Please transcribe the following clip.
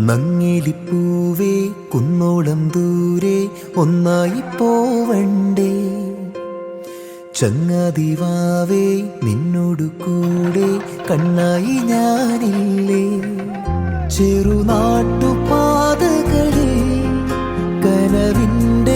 നങ്ങിലിപ്പൂവേ കുന്നോളം ദൂരെ ഒന്നായി പോവണ്ടേ, ചങ്ങാതിവാവേ നിന്നോടു കൂടെ കണ്ണായി ഞാനില്ലേ. ചെറുനാട്ടുപാതകളിൽ കനവിൻ്റെ